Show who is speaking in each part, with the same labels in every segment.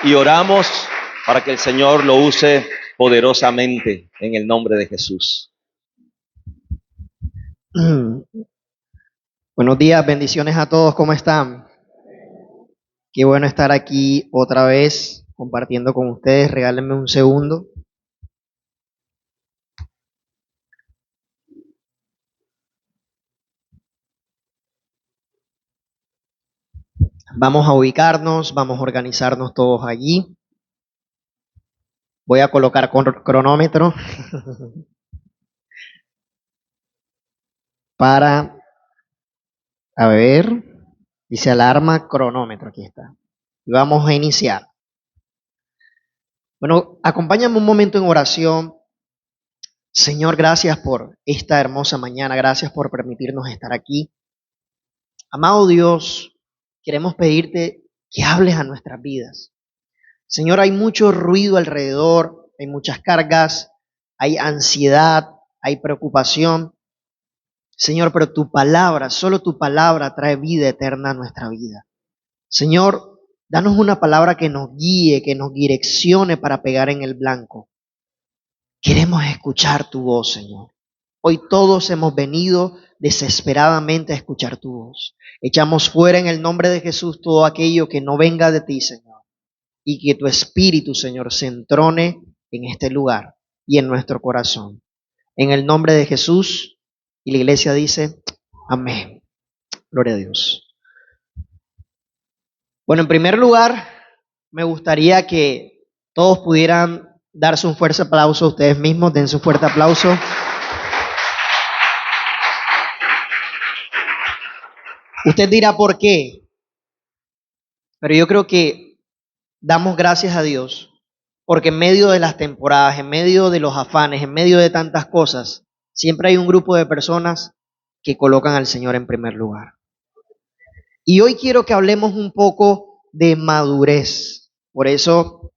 Speaker 1: y oramos para que el Señor lo use poderosamente en el nombre de Jesús.
Speaker 2: Buenos días, bendiciones a todos, ¿cómo están? Qué bueno estar aquí otra vez compartiendo con ustedes. Regálenme un segundo. Vamos a ubicarnos, vamos a organizarnos todos allí. Voy a colocar cronómetro para, a ver, dice alarma, cronómetro, aquí está. Y vamos a iniciar. Bueno, acompáñame un momento en oración. Señor, gracias por esta hermosa mañana, gracias por permitirnos estar aquí. Amado Dios, queremos pedirte que hables a nuestras vidas. Señor, hay mucho ruido alrededor, hay muchas cargas, hay ansiedad, hay preocupación. Señor, pero tu palabra, solo tu palabra trae vida eterna a nuestra vida. Señor, danos una palabra que nos guíe, que nos direccione para pegar en el blanco. Queremos escuchar tu voz, Señor. Hoy todos hemos venido desesperadamente a escuchar tu voz. Echamos fuera en el nombre de Jesús todo aquello que no venga de ti, Señor. Y que tu Espíritu, Señor, se entrone en este lugar y en nuestro corazón. En el nombre de Jesús, y la iglesia dice, amén. Gloria a Dios. Bueno, en primer lugar, me gustaría que todos pudieran darse un fuerte aplauso a ustedes mismos. Dense un fuerte aplauso. Usted dirá por qué, pero yo creo que damos gracias a Dios porque en medio de las temporadas, en medio de los afanes, en medio de tantas cosas, siempre hay un grupo de personas que colocan al Señor en primer lugar. Y hoy quiero que hablemos un poco de madurez. Por eso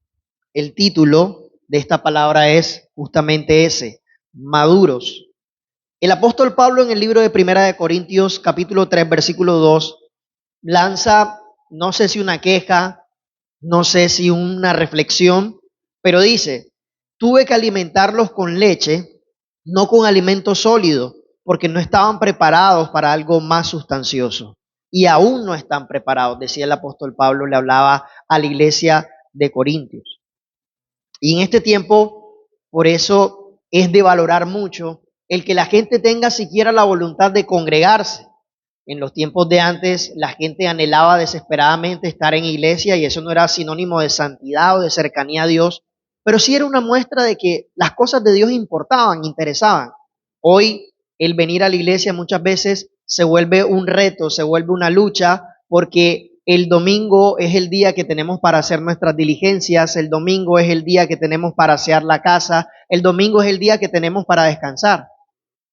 Speaker 2: el título de esta palabra es justamente ese, maduros. El apóstol Pablo en el libro de Primera de Corintios, capítulo 3, versículo 2, lanza, no sé si una queja, no sé si una reflexión, pero dice, tuve que alimentarlos con leche, no con alimento sólido, porque no estaban preparados para algo más sustancioso. Y aún no están preparados, decía el apóstol Pablo, le hablaba a la iglesia de Corintios. Y en este tiempo, por eso es de valorar mucho el que la gente tenga siquiera la voluntad de congregarse. En los tiempos de antes, la gente anhelaba desesperadamente estar en iglesia y eso no era sinónimo de santidad o de cercanía a Dios, pero sí era una muestra de que las cosas de Dios importaban, interesaban. Hoy, el venir a la iglesia muchas veces se vuelve un reto, se vuelve una lucha, porque el domingo es el día que tenemos para hacer nuestras diligencias, el domingo es el día que tenemos para asear la casa, el domingo es el día que tenemos para descansar.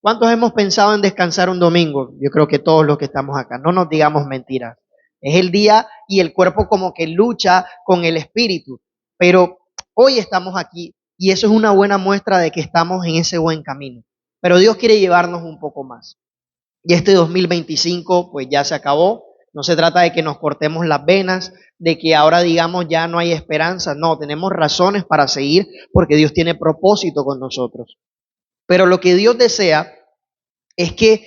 Speaker 2: ¿Cuántos hemos pensado en descansar un domingo? Yo creo que todos los que estamos acá, no nos digamos mentiras. Es el día y el cuerpo como que lucha con el espíritu, pero hoy estamos aquí y eso es una buena muestra de que estamos en ese buen camino. Pero Dios quiere llevarnos un poco más. Y este 2025 pues ya se acabó. No se trata de que nos cortemos las venas, de que ahora digamos ya no hay esperanza. No, tenemos razones para seguir porque Dios tiene propósito con nosotros. Pero lo que Dios desea es que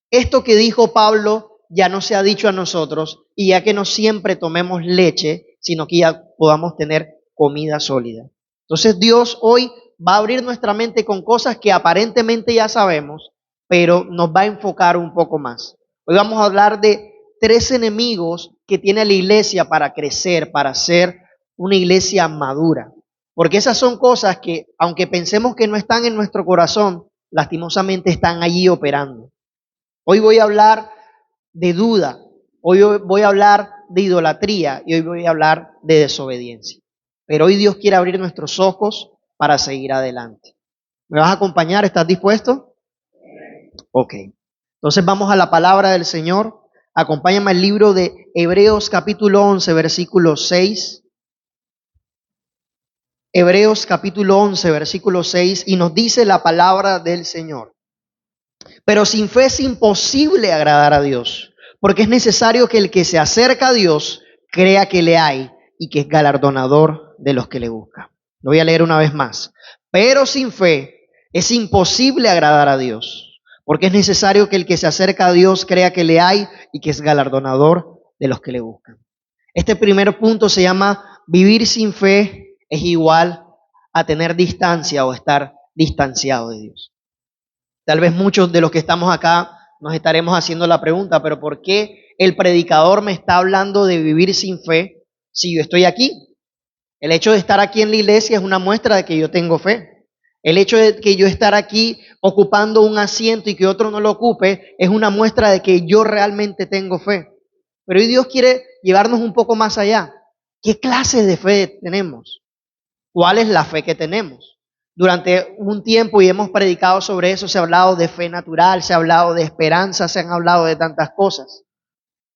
Speaker 2: esto que dijo Pablo ya no sea dicho a nosotros y ya que no siempre tomemos leche, sino que ya podamos tener comida sólida. Entonces Dios hoy va a abrir nuestra mente con cosas que aparentemente ya sabemos, pero nos va a enfocar un poco más. Hoy vamos a hablar de 3 enemigos que tiene la iglesia para crecer, para ser una iglesia madura. Porque esas son cosas que, aunque pensemos que no están en nuestro corazón, lastimosamente están allí operando. Hoy voy a hablar de duda, hoy voy a hablar de idolatría y hoy voy a hablar de desobediencia. Pero hoy Dios quiere abrir nuestros ojos para seguir adelante. ¿Me vas a acompañar? ¿Estás dispuesto? Ok. Entonces vamos a la palabra del Señor. Acompáñame al libro de Hebreos capítulo 11, versículo 6. Hebreos capítulo 11, versículo 6, y nos dice la palabra del Señor. Pero sin fe es imposible agradar a Dios, porque es necesario que el que se acerca a Dios crea que le hay y que es galardonador de los que le buscan. Lo voy a leer una vez más. Pero sin fe es imposible agradar a Dios, porque es necesario que el que se acerca a Dios crea que le hay y que es galardonador de los que le buscan. Este primer punto se llama vivir sin fe es igual a tener distancia o estar distanciado de Dios. Tal vez muchos de los que estamos acá nos estaremos haciendo la pregunta, pero ¿por qué el predicador me está hablando de vivir sin fe si yo estoy aquí? El hecho de estar aquí en la iglesia es una muestra de que yo tengo fe. El hecho de que yo estar aquí ocupando un asiento y que otro no lo ocupe es una muestra de que yo realmente tengo fe. Pero hoy Dios quiere llevarnos un poco más allá. ¿Qué clase de fe tenemos? ¿Cuál es la fe que tenemos? Durante un tiempo, y hemos predicado sobre eso, se ha hablado de fe natural, se ha hablado de esperanza, se han hablado de tantas cosas.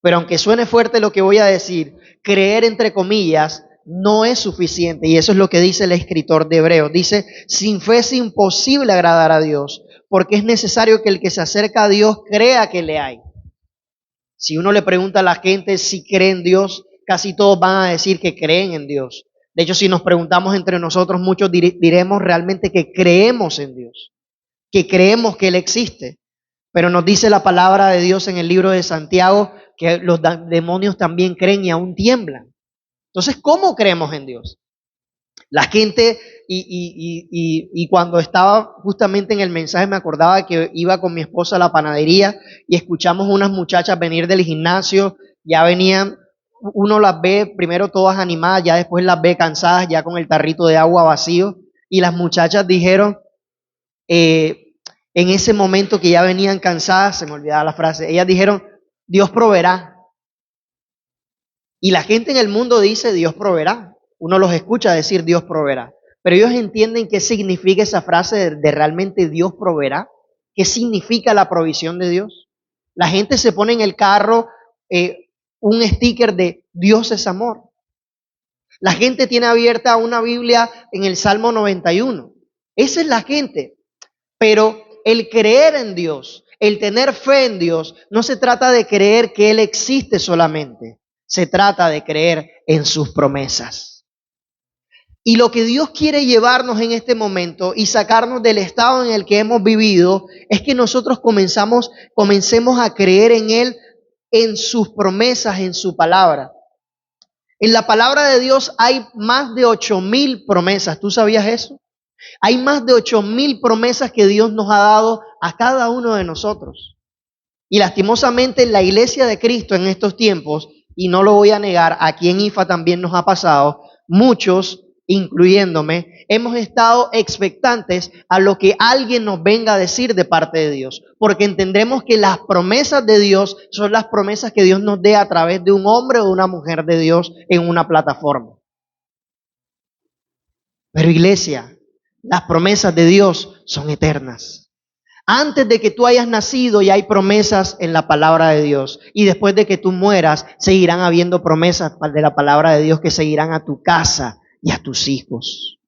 Speaker 2: Pero aunque suene fuerte lo que voy a decir, creer entre comillas no es suficiente. Y eso es lo que dice el escritor de Hebreos. Dice, sin fe es imposible agradar a Dios, porque es necesario que el que se acerca a Dios crea que le hay. Si uno le pregunta a la gente si cree en Dios, casi todos van a decir que creen en Dios. De hecho, si nos preguntamos entre nosotros, muchos diremos realmente que creemos en Dios, que creemos que Él existe. Pero nos dice la palabra de Dios en el libro de Santiago que los demonios también creen y aún tiemblan. Entonces, ¿cómo creemos en Dios? La gente, y cuando estaba justamente en el mensaje me acordaba que iba con mi esposa a la panadería y escuchamos unas muchachas venir del gimnasio, ya venían, uno las ve primero todas animadas, ya después las ve cansadas, ya con el tarrito de agua vacío, y las muchachas dijeron, en ese momento que ya venían cansadas, se me olvidaba la frase, ellas dijeron, Dios proveerá. Y la gente en el mundo dice, Dios proveerá. Uno los escucha decir, Dios proveerá. Pero ellos entienden qué significa esa frase de realmente Dios proveerá. ¿Qué significa la provisión de Dios? La gente se pone en el carro un sticker de Dios es amor. La gente tiene abierta una Biblia en el Salmo 91. Esa es la gente. Pero el creer en Dios, el tener fe en Dios, no se trata de creer que Él existe solamente. Se trata de creer en sus promesas. Y lo que Dios quiere llevarnos en este momento y sacarnos del estado en el que hemos vivido es que nosotros comencemos a creer en Él, en sus promesas, en su palabra. En la palabra de Dios hay más de 8,000 promesas. ¿Tú sabías eso? Hay más de 8,000 promesas que Dios nos ha dado a cada uno de nosotros. Y lastimosamente en la iglesia de Cristo en estos tiempos, y no lo voy a negar, aquí en IFA también nos ha pasado, muchos, incluyéndome, hemos estado expectantes a lo que alguien nos venga a decir de parte de Dios, porque entendemos que las promesas de Dios son las promesas que Dios nos dé a través de un hombre o una mujer de Dios en una plataforma. Pero iglesia, las promesas de Dios son eternas. Antes de que tú hayas nacido ya hay promesas en la palabra de Dios. Y después de que tú mueras, seguirán habiendo promesas de la palabra de Dios que seguirán a tu casa y a tus hijos.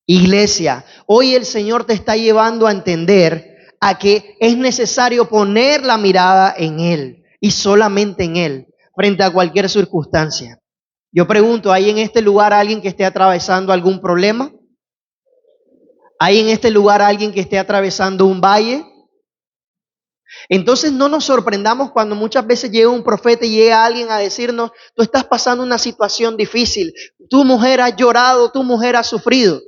Speaker 2: Iglesia, hoy el Señor te está llevando a entender a que es necesario poner la mirada en Él y solamente en Él, frente a cualquier circunstancia. Yo pregunto, ¿hay en este lugar alguien que esté atravesando algún problema? ¿Hay en este lugar alguien que esté atravesando un valle? Entonces no nos sorprendamos cuando muchas veces llega un profeta y llega alguien a decirnos, tú estás pasando una situación difícil, tu mujer ha llorado, tu mujer ha sufrido.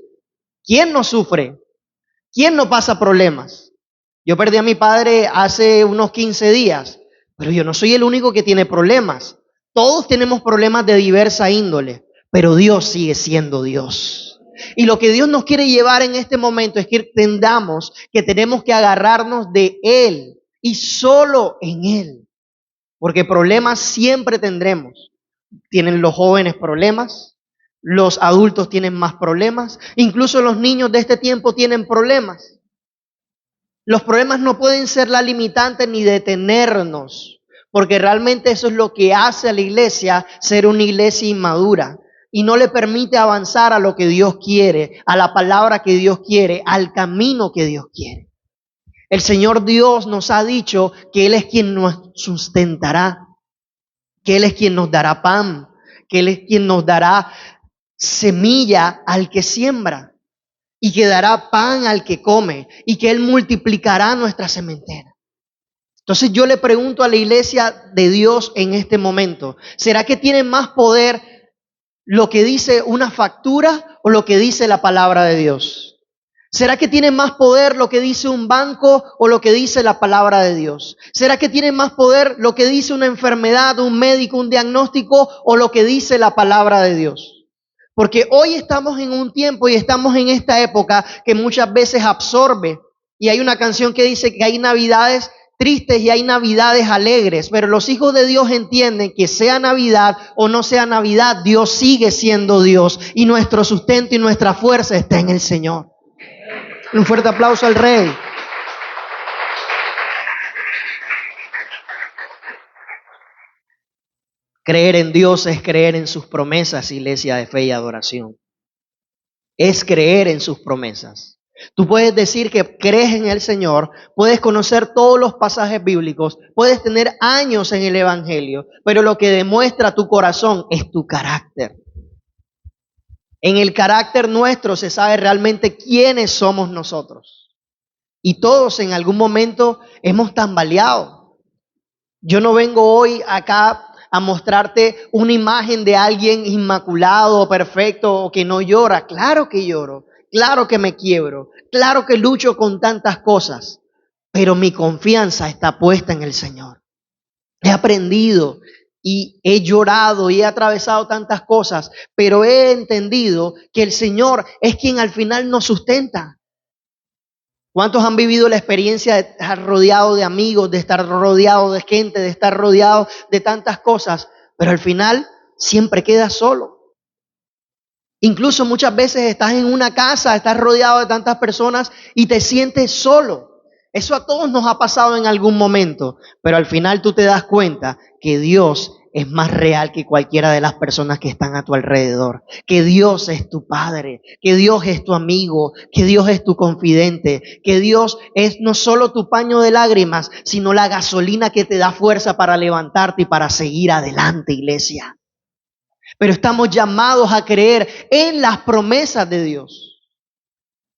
Speaker 2: ¿Quién no sufre? ¿Quién no pasa problemas? Yo perdí a mi padre hace unos 15 días, pero yo no soy el único que tiene problemas. Todos tenemos problemas de diversa índole, pero Dios sigue siendo Dios. Y lo que Dios nos quiere llevar en este momento es que entendamos que tenemos que agarrarnos de Él y solo en Él. Porque problemas siempre tendremos. Tienen los jóvenes problemas, los adultos tienen más problemas, incluso los niños de este tiempo tienen problemas. Los problemas no pueden ser la limitante ni detenernos, porque realmente eso es lo que hace a la iglesia ser una iglesia inmadura. Y no le permite avanzar a lo que Dios quiere, a la palabra que Dios quiere, al camino que Dios quiere. El Señor Dios nos ha dicho que Él es quien nos sustentará, que Él es quien nos dará pan, que Él es quien nos dará semilla al que siembra y que dará pan al que come y que Él multiplicará nuestra sementera. Entonces yo le pregunto a la iglesia de Dios en este momento, ¿será que tiene más poder lo que dice una factura o lo que dice la palabra de Dios? ¿Será que tiene más poder lo que dice un banco o lo que dice la palabra de Dios? ¿Será que tiene más poder lo que dice una enfermedad, un médico, un diagnóstico o lo que dice la palabra de Dios? Porque hoy estamos en un tiempo y estamos en esta época que muchas veces absorbe. Y hay una canción que dice que hay navidades tristes y hay navidades alegres, pero los hijos de Dios entienden que sea Navidad o no sea Navidad, Dios sigue siendo Dios y nuestro sustento y nuestra fuerza está en el Señor. Un fuerte aplauso al Rey. Creer en Dios es creer en sus promesas, iglesia de fe y adoración. Es creer en sus promesas. Tú puedes decir que crees en el Señor, puedes conocer todos los pasajes bíblicos, puedes tener años en el Evangelio, pero lo que demuestra tu corazón es tu carácter. En el carácter nuestro se sabe realmente quiénes somos nosotros. Y todos en algún momento hemos tambaleado. Yo no vengo hoy acá a mostrarte una imagen de alguien inmaculado, perfecto o que no llora. Claro que lloro, claro que me quiebro, claro que lucho con tantas cosas, pero mi confianza está puesta en el Señor. He aprendido y he llorado y he atravesado tantas cosas, pero he entendido que el Señor es quien al final nos sustenta. ¿Cuántos han vivido la experiencia de estar rodeado de amigos, de estar rodeado de gente, de estar rodeado de tantas cosas, pero al final siempre quedas solo? Incluso muchas veces estás en una casa, estás rodeado de tantas personas y te sientes solo. Eso a todos nos ha pasado en algún momento, pero al final tú te das cuenta que Dios es más real que cualquiera de las personas que están a tu alrededor, que Dios es tu Padre, que Dios es tu amigo, que Dios es tu confidente, que Dios es no solo tu paño de lágrimas, sino la gasolina que te da fuerza para levantarte y para seguir adelante, iglesia. Pero estamos llamados a creer en las promesas de Dios.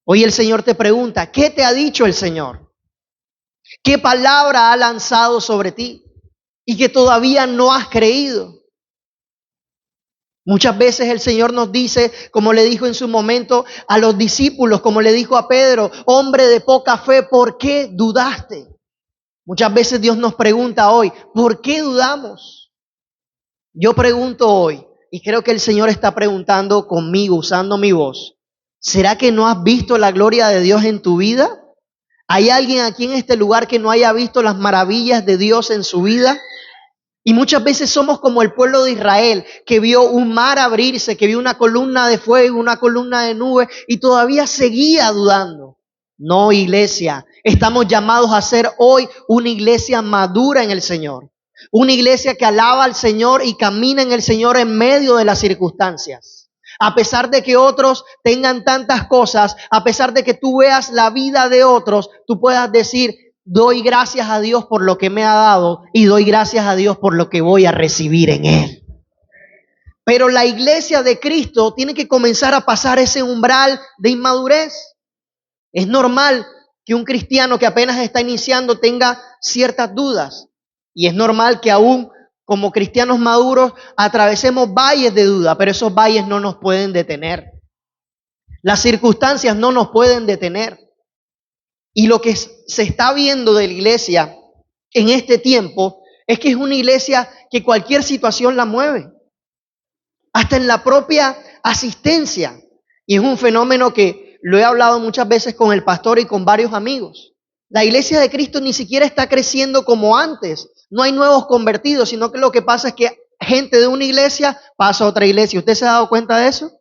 Speaker 2: Hoy el Señor te pregunta, ¿qué te ha dicho el Señor? ¿Qué palabra ha lanzado sobre ti y que todavía no has creído? Muchas veces el Señor nos dice, como le dijo en su momento a los discípulos, como le dijo a Pedro, hombre de poca fe, ¿por qué dudaste? Muchas veces Dios nos pregunta hoy, ¿por qué dudamos? Yo pregunto hoy, y creo que el Señor está preguntando conmigo, usando mi voz, ¿será que no has visto la gloria de Dios en tu vida? ¿Hay alguien aquí en este lugar que no haya visto las maravillas de Dios en su vida? Y muchas veces somos como el pueblo de Israel, que vio un mar abrirse, que vio una columna de fuego, una columna de nube, y todavía seguía dudando. No, iglesia, estamos llamados a ser hoy una iglesia madura en el Señor. Una iglesia que alaba al Señor y camina en el Señor en medio de las circunstancias. A pesar de que otros tengan tantas cosas, a pesar de que tú veas la vida de otros, tú puedas decir, doy gracias a Dios por lo que me ha dado y doy gracias a Dios por lo que voy a recibir en Él. Pero la iglesia de Cristo tiene que comenzar a pasar ese umbral de inmadurez. Es normal que un cristiano que apenas está iniciando tenga ciertas dudas. Y es normal que aún como cristianos maduros atravesemos valles de duda, pero esos valles no nos pueden detener. Las circunstancias no nos pueden detener. Y lo que se está viendo de la iglesia en este tiempo es que es una iglesia que cualquier situación la mueve. Hasta en la propia asistencia. Y es un fenómeno que lo he hablado muchas veces con el pastor y con varios amigos. La iglesia de Cristo ni siquiera está creciendo como antes. No hay nuevos convertidos, sino que lo que pasa es que gente de una iglesia pasa a otra iglesia. ¿Usted se ha dado cuenta de eso?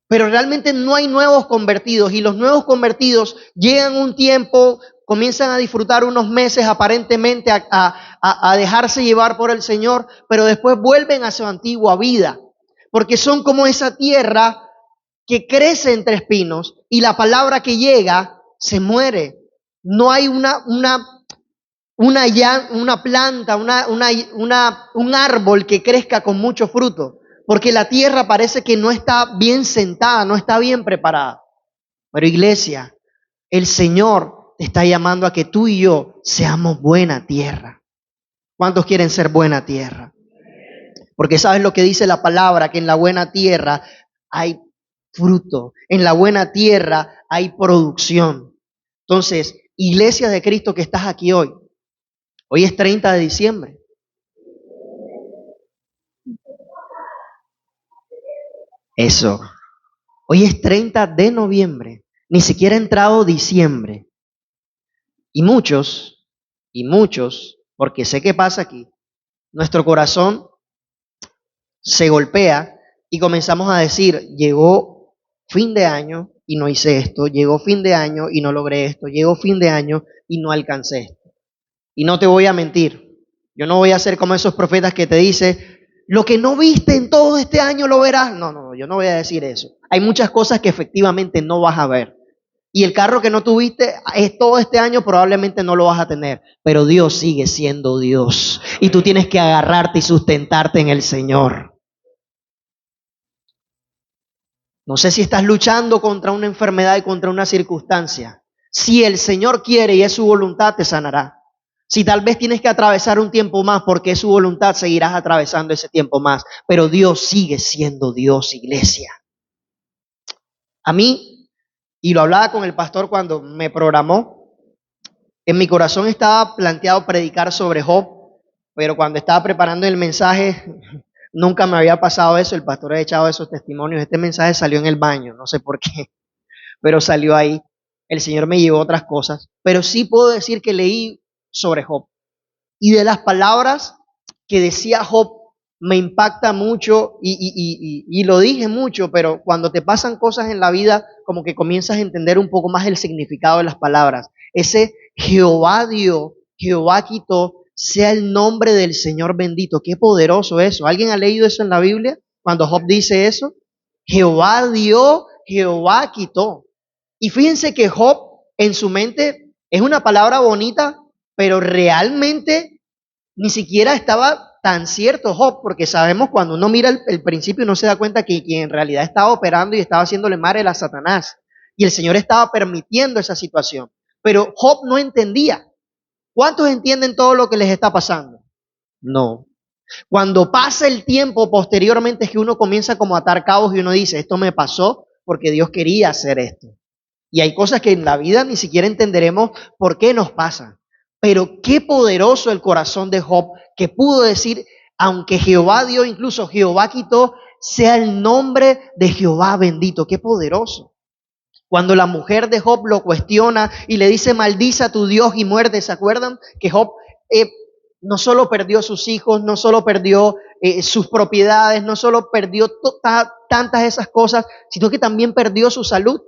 Speaker 2: Pero realmente no hay nuevos convertidos y los nuevos convertidos llegan un tiempo, comienzan a disfrutar unos meses aparentemente a dejarse llevar por el Señor, pero después vuelven a su antigua vida, porque son como esa tierra que crece entre espinos y la palabra que llega se muere. No hay una planta, un árbol que crezca con mucho fruto, porque la tierra parece que no está bien sentada, no está bien preparada. Pero iglesia, el Señor te está llamando a que tú y yo seamos buena tierra. ¿Cuántos quieren ser buena tierra? Porque sabes lo que dice la palabra, que en la buena tierra hay fruto, en la buena tierra hay producción. Entonces, iglesia de Cristo que estás aquí hoy, hoy es 30 de diciembre. Eso. Hoy es 30 de noviembre. Ni siquiera ha entrado diciembre. Y muchos, porque sé qué pasa aquí, nuestro corazón se golpea y comenzamos a decir, llegó fin de año y no hice esto, llegó fin de año y no logré esto, llegó fin de año y no alcancé esto. Y no te voy a mentir, yo no voy a ser como esos profetas que te dicen, lo que no viste en todo este año lo verás. No, yo no voy a decir eso. Hay muchas cosas que efectivamente no vas a ver. Y el carro que no tuviste es todo este año probablemente no lo vas a tener. Pero Dios sigue siendo Dios. Y tú tienes que agarrarte y sustentarte en el Señor. No sé si estás luchando contra una enfermedad y contra una circunstancia. Si el Señor quiere y es su voluntad, te sanará. Si tal vez tienes que atravesar un tiempo más porque es su voluntad, seguirás atravesando ese tiempo más. Pero Dios sigue siendo Dios, iglesia. A mí, y lo hablaba con el pastor cuando me programó, en mi corazón estaba planteado predicar sobre Job, pero cuando estaba preparando el mensaje, nunca me había pasado eso. El pastor ha echado esos testimonios. Este mensaje salió en el baño, no sé por qué, pero salió ahí. El Señor me llevó otras cosas, pero sí puedo decir que leí sobre Job. Y de las palabras que decía Job me impacta mucho y lo dije mucho, pero cuando te pasan cosas en la vida, como que comienzas a entender un poco más el significado de las palabras. Ese Jehová dio, Jehová quitó, sea el nombre del Señor bendito. Qué poderoso eso. ¿Alguien ha leído eso en la Biblia? Cuando Job dice eso, Jehová dio, Jehová quitó. Y fíjense que Job en su mente es una palabra bonita, pero realmente ni siquiera estaba tan cierto Job, porque sabemos cuando uno mira el principio uno se da cuenta que quien en realidad estaba operando y estaba haciéndole mal era Satanás. Y el Señor estaba permitiendo esa situación. Pero Job no entendía. ¿Cuántos entienden todo lo que les está pasando? No. Cuando pasa el tiempo posteriormente es que uno comienza como a atar cabos y uno dice, esto me pasó porque Dios quería hacer esto. Y hay cosas que en la vida ni siquiera entenderemos por qué nos pasan. Pero qué poderoso el corazón de Job que pudo decir, aunque Jehová dio, incluso Jehová quitó, sea el nombre de Jehová bendito. Qué poderoso. Cuando la mujer de Job lo cuestiona y le dice, maldice a tu Dios y muerte, ¿se acuerdan? Que Job no solo perdió sus hijos, no solo perdió sus propiedades, no solo perdió tantas esas cosas, sino que también perdió su salud.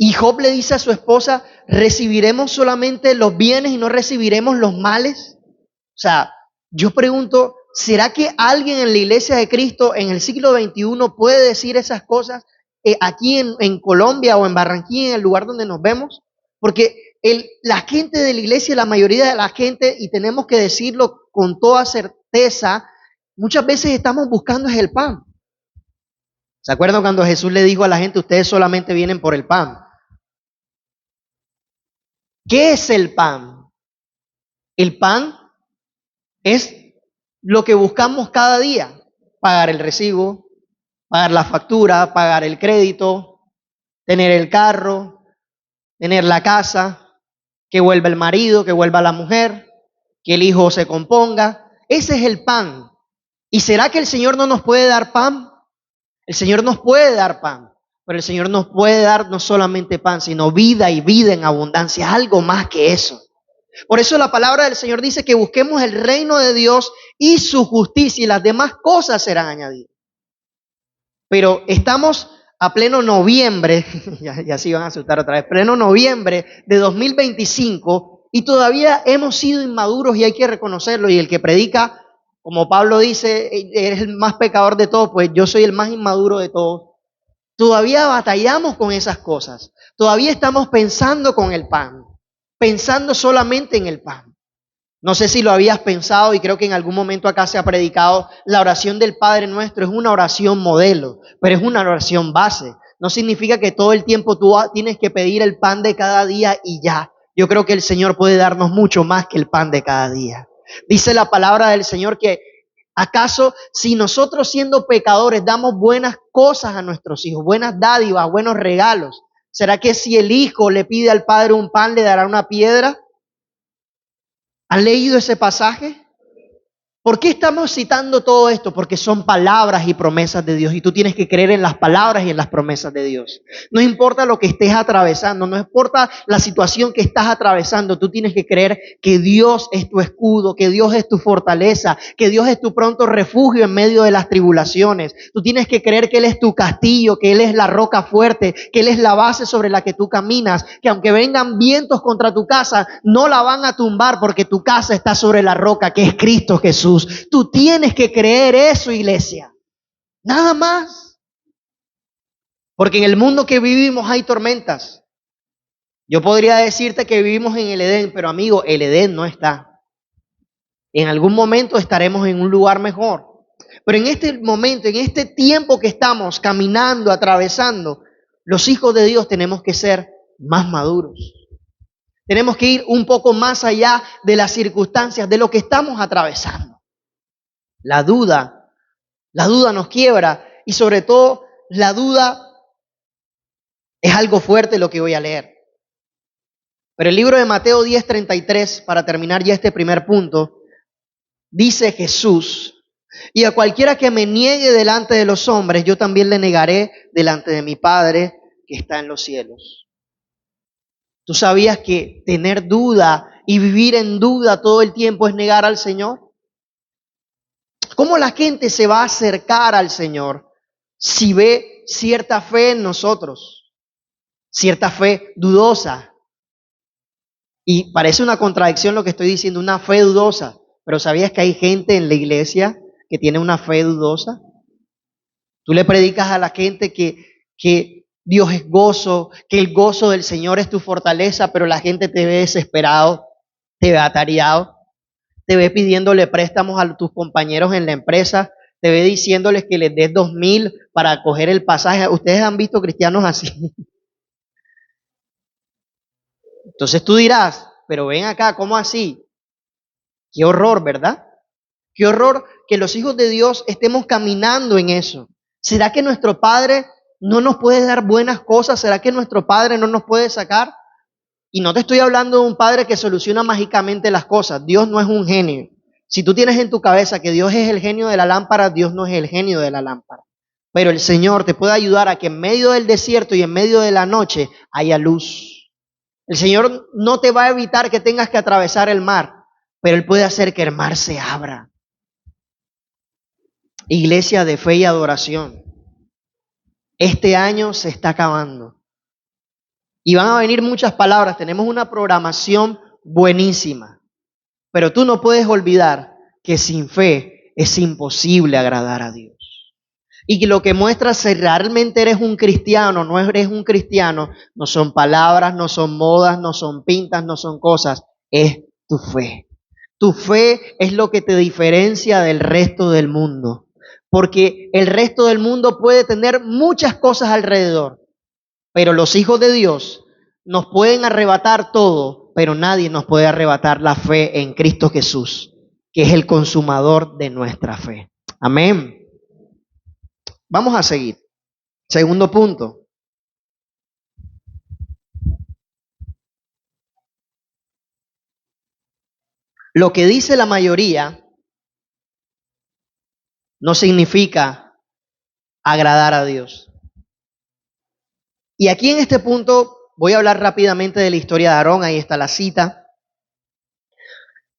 Speaker 2: Y Job le dice a su esposa, ¿recibiremos solamente los bienes y no recibiremos los males? O sea, yo pregunto, ¿será que alguien en la iglesia de Cristo en el siglo XXI puede decir esas cosas aquí en Colombia o en Barranquilla, en el lugar donde nos vemos? Porque la gente de la iglesia, la mayoría de la gente, y tenemos que decirlo con toda certeza, muchas veces estamos buscando es el pan. ¿Se acuerdan cuando Jesús le dijo a la gente, ustedes solamente vienen por el pan? ¿Qué es el pan? El pan es lo que buscamos cada día. Pagar el recibo, pagar la factura, pagar el crédito, tener el carro, tener la casa, que vuelva el marido, que vuelva la mujer, que el hijo se componga. Ese es el pan. ¿Y será que el Señor no nos puede dar pan? El Señor nos puede dar pan, pero el Señor nos puede dar no solamente pan, sino vida y vida en abundancia, algo más que eso. Por eso la palabra del Señor dice que busquemos el reino de Dios y su justicia y las demás cosas serán añadidas. Pero estamos a pleno noviembre, ya se iban a asustar otra vez, pleno noviembre de 2025 y todavía hemos sido inmaduros y hay que reconocerlo. Y el que predica, como Pablo dice, eres el más pecador de todos, pues yo soy el más inmaduro de todos. Todavía batallamos con esas cosas, todavía estamos pensando con el pan. pensando solamente en el pan. No sé si lo habías pensado y creo que en algún momento acá se ha predicado, la oración del Padre Nuestro es una oración modelo, pero es una oración base. No significa que todo el tiempo tú tienes que pedir el pan de cada día y ya. Yo creo que el Señor puede darnos mucho más que el pan de cada día. Dice la palabra del Señor que ¿acaso si nosotros siendo pecadores damos buenas cosas a nuestros hijos, buenas dádivas, buenos regalos? ¿Será que si el hijo le pide al padre un pan, le dará una piedra? ¿Han leído ese pasaje? ¿Por qué estamos citando todo esto? Porque son palabras y promesas de Dios y tú tienes que creer en las palabras y en las promesas de Dios. No importa lo que estés atravesando, no importa la situación que estás atravesando, tú tienes que creer que Dios es tu escudo, que Dios es tu fortaleza, que Dios es tu pronto refugio en medio de las tribulaciones. Tú tienes que creer que Él es tu castillo, que Él es la roca fuerte, que Él es la base sobre la que tú caminas, que aunque vengan vientos contra tu casa, no la van a tumbar porque tu casa está sobre la roca que es Cristo Jesús. Tú tienes que creer eso, iglesia. Nada más. Porque en el mundo que vivimos hay tormentas. Yo podría decirte que vivimos en el Edén, pero amigo, el Edén no está. En algún momento estaremos en un lugar mejor. Pero en este momento, en este tiempo que estamos caminando, atravesando, los hijos de Dios tenemos que ser más maduros. Tenemos que ir un poco más allá de las circunstancias, de lo que estamos atravesando. La duda nos quiebra y sobre todo la duda es algo fuerte lo que voy a leer. Pero el libro de Mateo 10:33, para terminar ya este primer punto, dice Jesús, y a cualquiera que me niegue delante de los hombres, yo también le negaré delante de mi Padre que está en los cielos. ¿Tú sabías que tener duda y vivir en duda todo el tiempo es negar al Señor? ¿Cómo la gente se va a acercar al Señor si ve cierta fe en nosotros? Cierta fe dudosa. Y parece una contradicción lo que estoy diciendo, una fe dudosa. Pero ¿sabías que hay gente en la iglesia que tiene una fe dudosa? Tú le predicas a la gente que Dios es gozo, que el gozo del Señor es tu fortaleza, pero la gente te ve desesperado, te ve atareado. Te ve pidiéndole préstamos a tus compañeros en la empresa, te ve diciéndoles que les des 2,000 para coger el pasaje. Ustedes han visto cristianos así. Entonces tú dirás, pero ven acá, ¿cómo así? Qué horror, ¿verdad? Qué horror que los hijos de Dios estemos caminando en eso. ¿Será que nuestro Padre no nos puede dar buenas cosas? ¿Será que nuestro Padre no nos puede sacar? Y no te estoy hablando de un padre que soluciona mágicamente las cosas. Dios no es un genio. Si tú tienes en tu cabeza que Dios es el genio de la lámpara, Dios no es el genio de la lámpara. Pero el Señor te puede ayudar a que en medio del desierto y en medio de la noche haya luz. El Señor no te va a evitar que tengas que atravesar el mar, pero Él puede hacer que el mar se abra. Iglesia de fe y adoración. Este año se está acabando. Y van a venir muchas palabras, tenemos una programación buenísima, pero tú no puedes olvidar que sin fe es imposible agradar a Dios. Y que lo que muestra si realmente eres un cristiano, no eres un cristiano, no son palabras, no son modas, no son pintas, no son cosas, es tu fe. Tu fe es lo que te diferencia del resto del mundo, porque el resto del mundo puede tener muchas cosas alrededor. Pero los hijos de Dios nos pueden arrebatar todo, pero nadie nos puede arrebatar la fe en Cristo Jesús, que es el consumador de nuestra fe. Amén. Vamos a seguir. Segundo punto. Lo que dice la mayoría no significa agradar a Dios. Y aquí en este punto voy a hablar rápidamente de la historia de Aarón, ahí está la cita.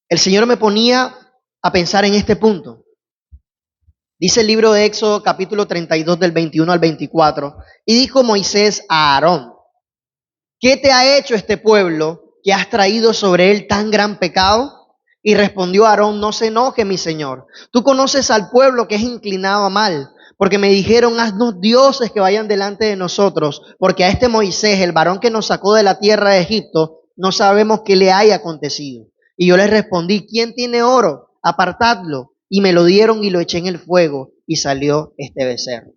Speaker 2: El Señor me ponía a pensar en este punto. Dice el libro de Éxodo capítulo 32 del 21 al 24, y dijo Moisés a Aarón, ¿qué te ha hecho este pueblo que has traído sobre él tan gran pecado? Y respondió Aarón, no se enoje, mi señor. Tú conoces al pueblo que es inclinado a mal, porque me dijeron, haznos dioses que vayan delante de nosotros, porque a este Moisés, el varón que nos sacó de la tierra de Egipto, no sabemos qué le haya acontecido. Y yo les respondí, ¿quién tiene oro? Apartadlo. Y me lo dieron y lo eché en el fuego y salió este becerro.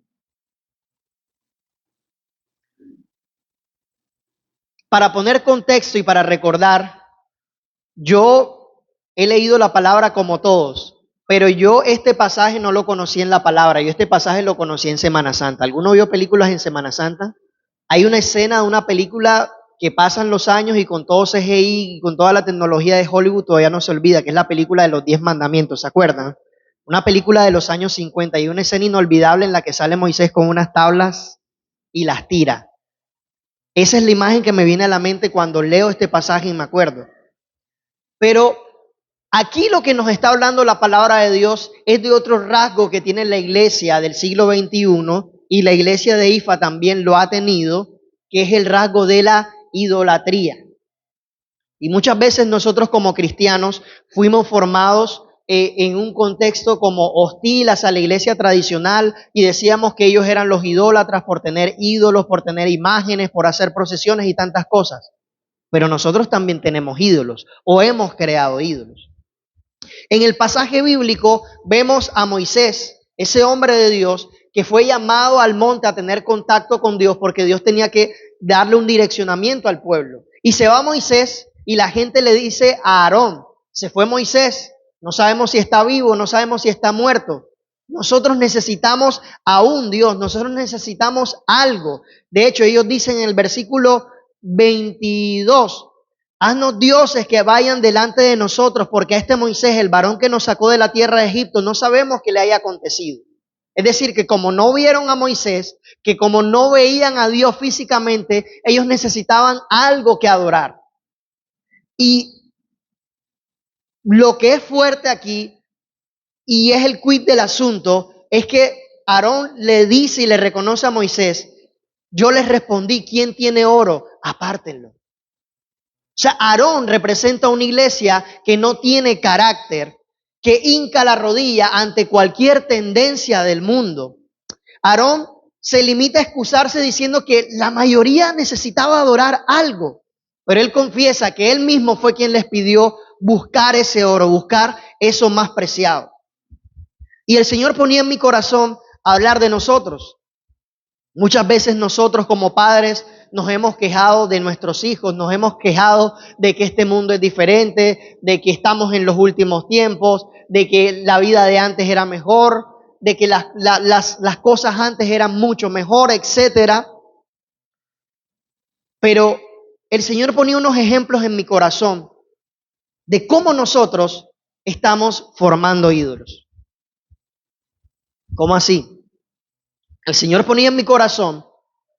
Speaker 2: Para poner contexto y para recordar, yo he leído la palabra como todos, pero yo este pasaje no lo conocí en la palabra, yo este pasaje lo conocí en Semana Santa. ¿Alguno vio películas en Semana Santa? Hay una escena de una película que pasan los años y con todo CGI y con toda la tecnología de Hollywood todavía no se olvida, que es la película de los 10 mandamientos, ¿se acuerdan? Una película de los años 50 y una escena inolvidable en la que sale Moisés con unas tablas y las tira. Esa es la imagen que me viene a la mente cuando leo este pasaje y me acuerdo. Pero aquí lo que nos está hablando la palabra de Dios es de otro rasgo que tiene la iglesia del siglo XXI y la iglesia de IFA también lo ha tenido, que es el rasgo de la idolatría. Y muchas veces nosotros como cristianos fuimos formados en un contexto como hostil hacia la iglesia tradicional y decíamos que ellos eran los idólatras por tener ídolos, por tener imágenes, por hacer procesiones y tantas cosas. Pero nosotros también tenemos ídolos o hemos creado ídolos. En el pasaje bíblico vemos a Moisés, ese hombre de Dios, que fue llamado al monte a tener contacto con Dios porque Dios tenía que darle un direccionamiento al pueblo. Y se va Moisés y la gente le dice a Aarón, se fue Moisés, no sabemos si está vivo, no sabemos si está muerto. Nosotros necesitamos a un Dios, nosotros necesitamos algo. De hecho, ellos dicen en el versículo 22, haznos dioses que vayan delante de nosotros, porque a este Moisés, el varón que nos sacó de la tierra de Egipto, no sabemos qué le haya acontecido. Es decir, que como no vieron a Moisés, que como no veían a Dios físicamente, ellos necesitaban algo que adorar. Y lo que es fuerte aquí, y es el quid del asunto, es que Aarón le dice y le reconoce a Moisés, yo les respondí, ¿quién tiene oro? Apártenlo. O sea, Aarón representa una iglesia que no tiene carácter, que hinca la rodilla ante cualquier tendencia del mundo. Aarón se limita a excusarse diciendo que la mayoría necesitaba adorar algo, pero él confiesa que él mismo fue quien les pidió buscar ese oro, buscar eso más preciado. Y el Señor ponía en mi corazón hablar de nosotros. Muchas veces nosotros como padres nos hemos quejado de nuestros hijos, nos hemos quejado de que este mundo es diferente, de que estamos en los últimos tiempos, de que la vida de antes era mejor, de que las cosas antes eran mucho mejor, etcétera. Pero el Señor ponía unos ejemplos en mi corazón de cómo nosotros estamos formando ídolos. ¿Cómo así? El Señor ponía en mi corazón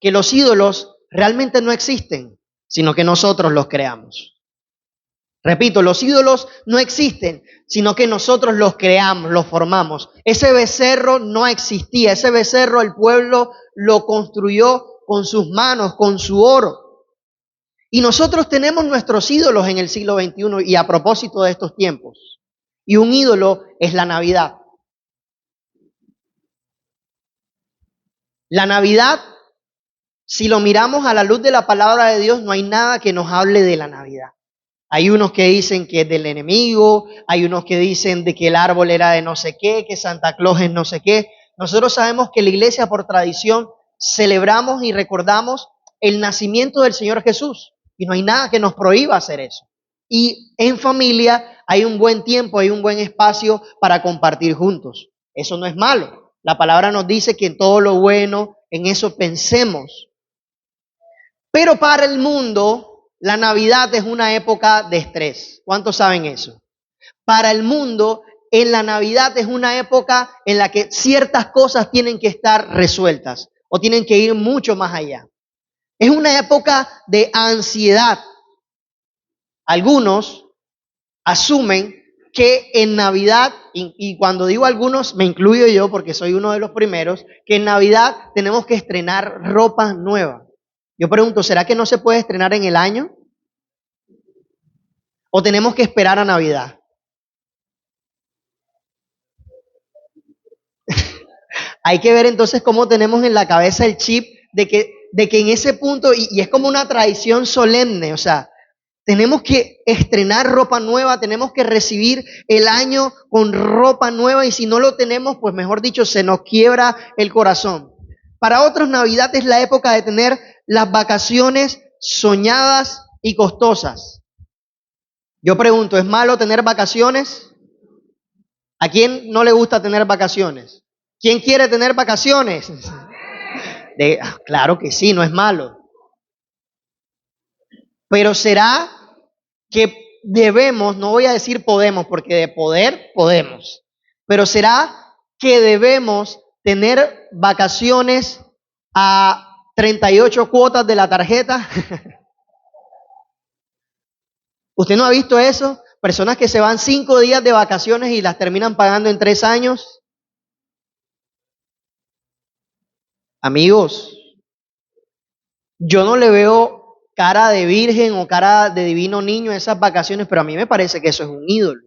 Speaker 2: que los ídolos realmente no existen, sino que nosotros los creamos. Repito, los ídolos no existen, sino que nosotros los creamos, los formamos. Ese becerro no existía, ese becerro el pueblo lo construyó con sus manos, con su oro. Y nosotros tenemos nuestros ídolos en el siglo XXI y a propósito de estos tiempos. Y un ídolo es la Navidad. La Navidad, si lo miramos a la luz de la palabra de Dios, no hay nada que nos hable de la Navidad. Hay unos que dicen que es del enemigo, hay unos que dicen de que el árbol era de no sé qué, que Santa Claus es no sé qué. Nosotros sabemos que la iglesia por tradición celebramos y recordamos el nacimiento del Señor Jesús y no hay nada que nos prohíba hacer eso. Y en familia hay un buen tiempo, hay un buen espacio para compartir juntos. Eso no es malo. La palabra nos dice que en todo lo bueno, en eso pensemos. Pero para el mundo, la Navidad es una época de estrés. ¿Cuántos saben eso? Para el mundo, en la Navidad es una época en la que ciertas cosas tienen que estar resueltas o tienen que ir mucho más allá. Es una época de ansiedad. Algunos asumen que en Navidad, y cuando digo algunos, me incluyo yo porque soy uno de los primeros, que en Navidad tenemos que estrenar ropa nueva. Yo pregunto, ¿será que no se puede estrenar en el año? ¿O tenemos que esperar a Navidad? Hay que ver entonces cómo tenemos en la cabeza el chip de que en ese punto, y es como una tradición solemne, o sea, Tenemos que estrenar ropa nueva, tenemos que recibir el año con ropa nueva y si no lo tenemos, pues mejor dicho, se nos quiebra el corazón. Para otros, Navidad es la época de tener las vacaciones soñadas y costosas. Yo pregunto, ¿es malo tener vacaciones? ¿A quién no le gusta tener vacaciones? ¿Quién quiere tener vacaciones? Claro que sí, no es malo. Pero ¿será que debemos, no voy a decir podemos, porque de poder podemos, pero será que debemos tener vacaciones a 38 cuotas de la tarjeta? ¿Usted no ha visto eso? Personas que se van 5 días de vacaciones y las terminan pagando en 3 años. Amigos, yo no le veo cara de virgen o cara de divino niño a esas vacaciones, pero a mí me parece que eso es un ídolo.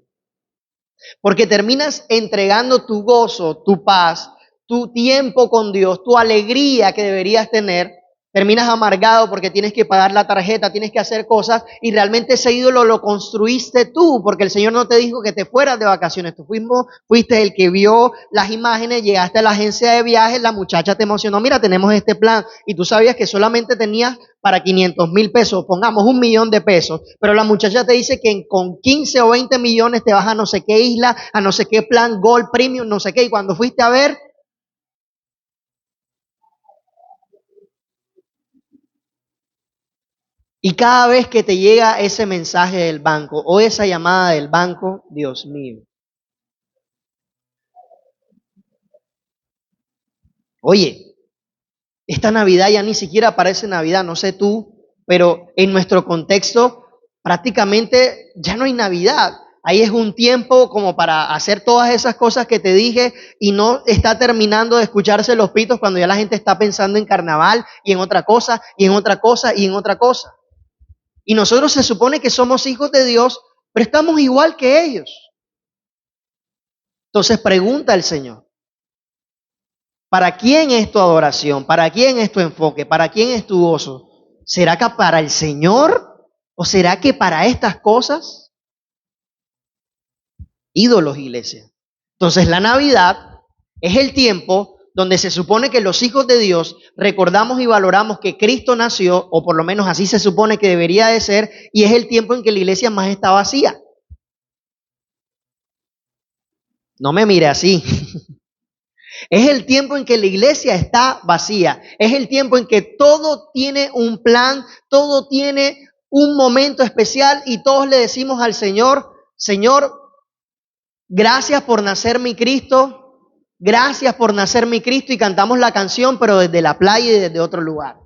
Speaker 2: Porque terminas entregando tu gozo, tu paz, tu tiempo con Dios, tu alegría que deberías tener. Terminas amargado porque tienes que pagar la tarjeta, tienes que hacer cosas y realmente ese ídolo lo construiste tú porque el Señor no te dijo que te fueras de vacaciones. Tú fuiste el que vio las imágenes, llegaste a la agencia de viajes, la muchacha te emocionó, mira, tenemos este plan y tú sabías que solamente tenías para 500,000 pesos, pongamos 1,000,000 de pesos, pero la muchacha te dice que con 15 o 20 millones te vas a no sé qué isla, a no sé qué plan, Gold Premium, no sé qué, y cuando fuiste a ver, y cada vez que te llega ese mensaje del banco o esa llamada del banco, Dios mío. Oye, esta Navidad ya ni siquiera parece Navidad, no sé tú, pero en nuestro contexto prácticamente ya no hay Navidad. Ahí es un tiempo como para hacer todas esas cosas que te dije y no está terminando de escucharse los pitos cuando ya la gente está pensando en carnaval y en otra cosa y en otra cosa y en otra cosa. Y nosotros se supone que somos hijos de Dios, pero estamos igual que ellos. Entonces pregunta el Señor, ¿para quién es tu adoración? ¿Para quién es tu enfoque? ¿Para quién es tu gozo? ¿Será que para el Señor? ¿O será que para estas cosas? Ídolos, iglesia. Entonces la Navidad es el tiempo donde se supone que los hijos de Dios recordamos y valoramos que Cristo nació, o por lo menos así se supone que debería de ser, y es el tiempo en que la iglesia más está vacía. No me mire así. Es el tiempo en que la iglesia está vacía. Es el tiempo en que todo tiene un plan, todo tiene un momento especial y todos le decimos al Señor, Señor, gracias por nacer mi Cristo, gracias por nacer mi Cristo y cantamos la canción pero desde la playa y desde otro lugar.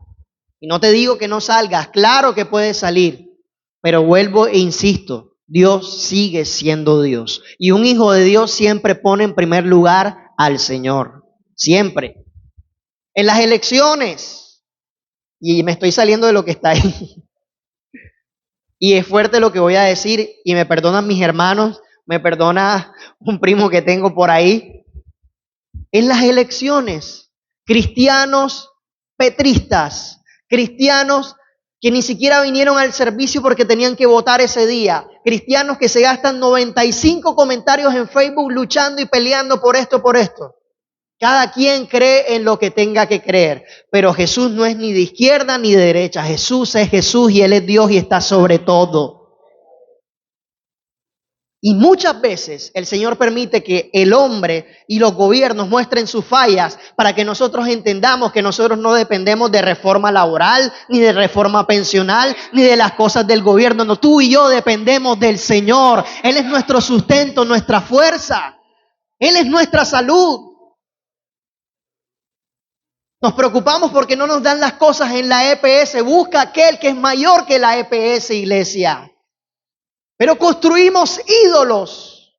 Speaker 2: Y no te digo que no salgas, claro que puedes salir, pero vuelvo e insisto, Dios sigue siendo Dios. Y un hijo de Dios siempre pone en primer lugar al Señor. Siempre. En las elecciones. Y me estoy saliendo de lo que está ahí. Y es fuerte lo que voy a decir. Y me perdonan mis hermanos. Me perdona un primo que tengo por ahí. En las elecciones. Cristianos petristas. Cristianos que ni siquiera vinieron al servicio porque tenían que votar ese día. Cristianos que se gastan 95 comentarios en Facebook luchando y peleando por esto, por esto. Cada quien cree en lo que tenga que creer, pero Jesús no es ni de izquierda ni de derecha. Jesús es Jesús y Él es Dios y está sobre todo. Y muchas veces el Señor permite que el hombre y los gobiernos muestren sus fallas para que nosotros entendamos que nosotros no dependemos de reforma laboral, ni de reforma pensional, ni de las cosas del gobierno. No, tú y yo dependemos del Señor. Él es nuestro sustento, nuestra fuerza. Él es nuestra salud. Nos preocupamos porque no nos dan las cosas en la EPS. Busca aquel que es mayor que la EPS, iglesia. Pero construimos ídolos.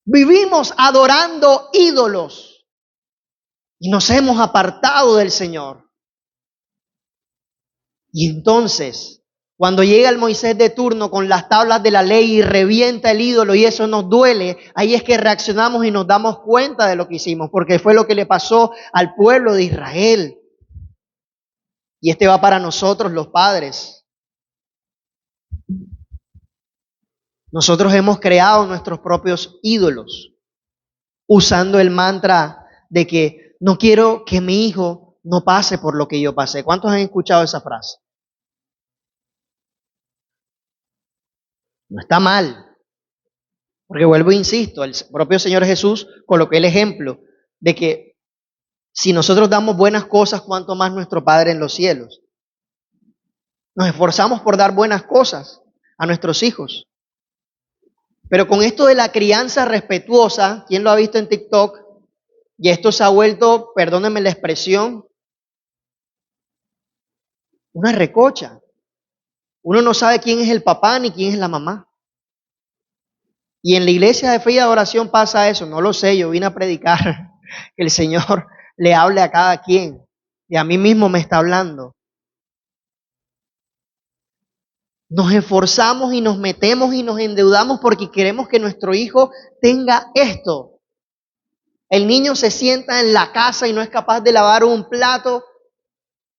Speaker 2: Vivimos adorando ídolos. Y nos hemos apartado del Señor. Y entonces, cuando llega el Moisés de turno con las tablas de la ley y revienta el ídolo y eso nos duele, ahí es que reaccionamos y nos damos cuenta de lo que hicimos, porque fue lo que le pasó al pueblo de Israel. Y este va para nosotros los padres. Nosotros hemos creado nuestros propios ídolos, usando el mantra de que no quiero que mi hijo no pase por lo que yo pasé. ¿Cuántos han escuchado esa frase? No está mal, porque vuelvo e insisto, el propio Señor Jesús colocó el ejemplo de que si nosotros damos buenas cosas, cuánto más nuestro Padre en los cielos. Nos esforzamos por dar buenas cosas a nuestros hijos. Pero con esto de la crianza respetuosa, ¿quién lo ha visto en TikTok? Y esto se ha vuelto, perdónenme la expresión, una recocha. Uno no sabe quién es el papá ni quién es la mamá. Y en la iglesia de fe y adoración pasa eso, no lo sé, yo vine a predicar, que el Señor le hable a cada quien y a mí mismo me está hablando. Nos esforzamos y nos metemos y nos endeudamos porque queremos que nuestro hijo tenga esto. El niño se sienta en la casa y no es capaz de lavar un plato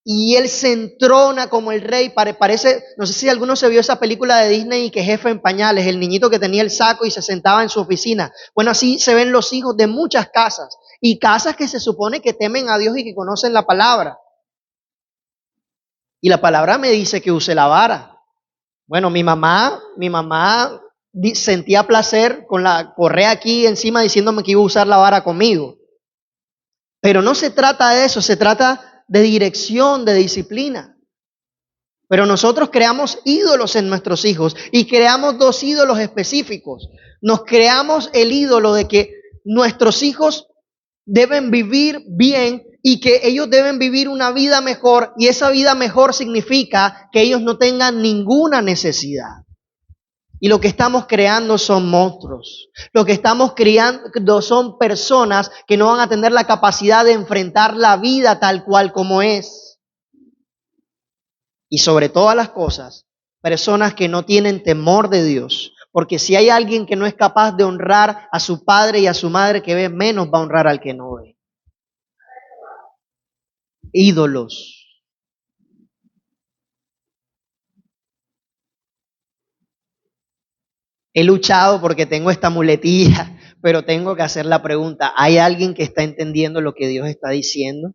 Speaker 2: y él se entrona como el rey. Parece, no sé si alguno se vio esa película de Disney que Jefe en Pañales, el niñito que tenía el saco y se sentaba en su oficina. Bueno, así se ven los hijos de muchas casas y casas que se supone que temen a Dios y que conocen la palabra. Y la palabra me dice que use la vara. Bueno, mi mamá sentía placer con la correa aquí encima diciéndome que iba a usar la vara conmigo. Pero no se trata de eso, se trata de dirección, de disciplina. Pero nosotros creamos ídolos en nuestros hijos y creamos dos ídolos específicos. Nos creamos el ídolo de que nuestros hijos deben vivir bien y que ellos deben vivir una vida mejor, y esa vida mejor significa que ellos no tengan ninguna necesidad. Y lo que estamos creando son monstruos. Lo que estamos creando son personas que no van a tener la capacidad de enfrentar la vida tal cual como es. Y sobre todas las cosas, personas que no tienen temor de Dios. Porque si hay alguien que no es capaz de honrar a su padre y a su madre que ve, menos va a honrar al que no ve. Ídolos. He luchado porque tengo esta muletilla, pero tengo que hacer la pregunta, ¿hay alguien que está entendiendo lo que Dios está diciendo?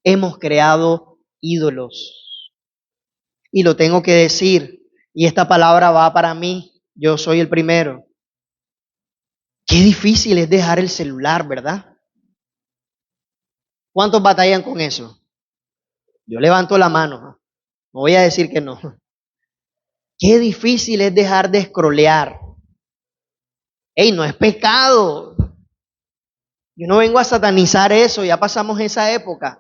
Speaker 2: Hemos creado ídolos. Y lo tengo que decir, y esta palabra va para mí, yo soy el primero. Qué difícil es dejar el celular, ¿verdad? ¿Cuántos batallan con eso? Yo levanto la mano, no voy a decir que no. Qué difícil es dejar de scrollear. ¡Ey, no es pecado! Yo no vengo a satanizar eso, ya pasamos esa época.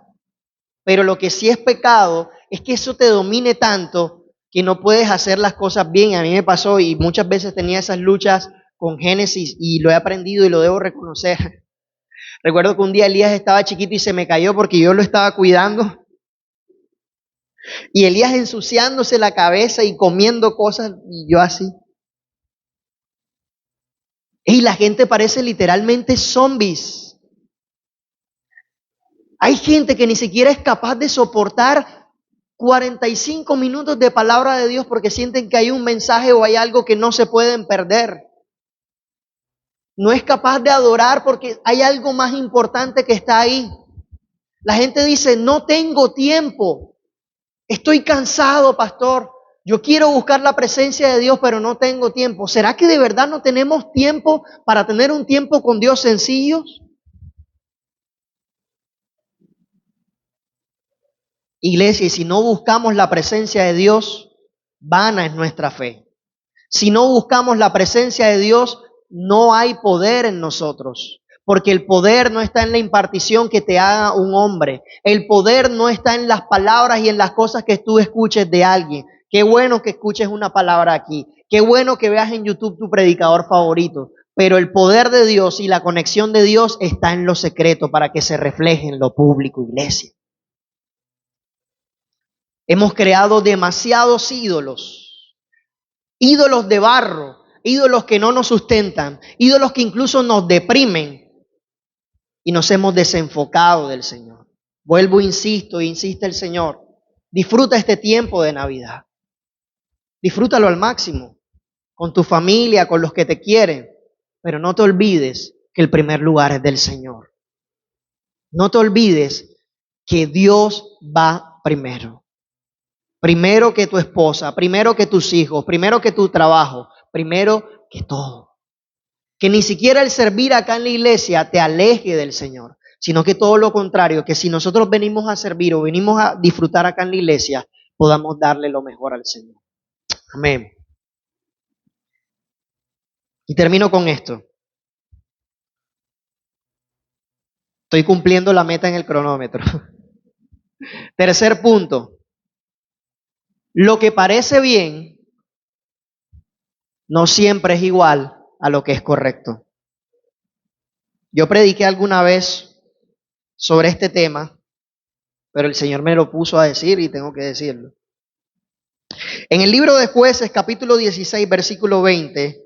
Speaker 2: Pero lo que sí es pecado es que eso te domine tanto que no puedes hacer las cosas bien. A mí me pasó y muchas veces tenía esas luchas con Génesis y lo he aprendido y lo debo reconocer. Recuerdo que un día Elías estaba chiquito y se me cayó porque yo lo estaba cuidando. Y Elías ensuciándose la cabeza y comiendo cosas y yo así. Y la gente parece literalmente zombies. Hay gente que ni siquiera es capaz de soportar 45 minutos de palabra de Dios porque sienten que hay un mensaje o hay algo que no se pueden perder. No es capaz de adorar porque hay algo más importante que está ahí. La gente dice, no tengo tiempo. Estoy cansado, pastor. Yo quiero buscar la presencia de Dios, pero no tengo tiempo. ¿Será que de verdad no tenemos tiempo para tener un tiempo con Dios sencillos? Iglesia, y si no buscamos la presencia de Dios, vana es nuestra fe. Si no buscamos la presencia de Dios, no hay poder en nosotros. Porque el poder no está en la impartición que te haga un hombre. El poder no está en las palabras y en las cosas que tú escuches de alguien. Qué bueno que escuches una palabra aquí. Qué bueno que veas en YouTube tu predicador favorito. Pero el poder de Dios y la conexión de Dios está en lo secreto para que se refleje en lo público, iglesia. Hemos creado demasiados ídolos. Ídolos de barro. Ídolos que no nos sustentan. Ídolos que incluso nos deprimen. Y nos hemos desenfocado del Señor. Vuelvo, insisto, insiste el Señor. Disfruta este tiempo de Navidad. Disfrútalo al máximo. con tu familia, con los que te quieren. Pero no te olvides que el primer lugar es del Señor. No te olvides que Dios va primero. Primero que tu esposa, primero que tus hijos, primero que tu trabajo, primero que todo. Que ni siquiera el servir acá en la iglesia te aleje del Señor, sino que todo lo contrario, que si nosotros venimos a servir o venimos a disfrutar acá en la iglesia, podamos darle lo mejor al Señor. Amén. Y termino con esto. Estoy cumpliendo la meta en el cronómetro. Tercer punto. Lo que parece bien no siempre es igual a lo que es correcto. Yo prediqué alguna vez sobre este tema, pero el Señor me lo puso a decir y tengo que decirlo. En el libro de Jueces, capítulo 16, versículo 20,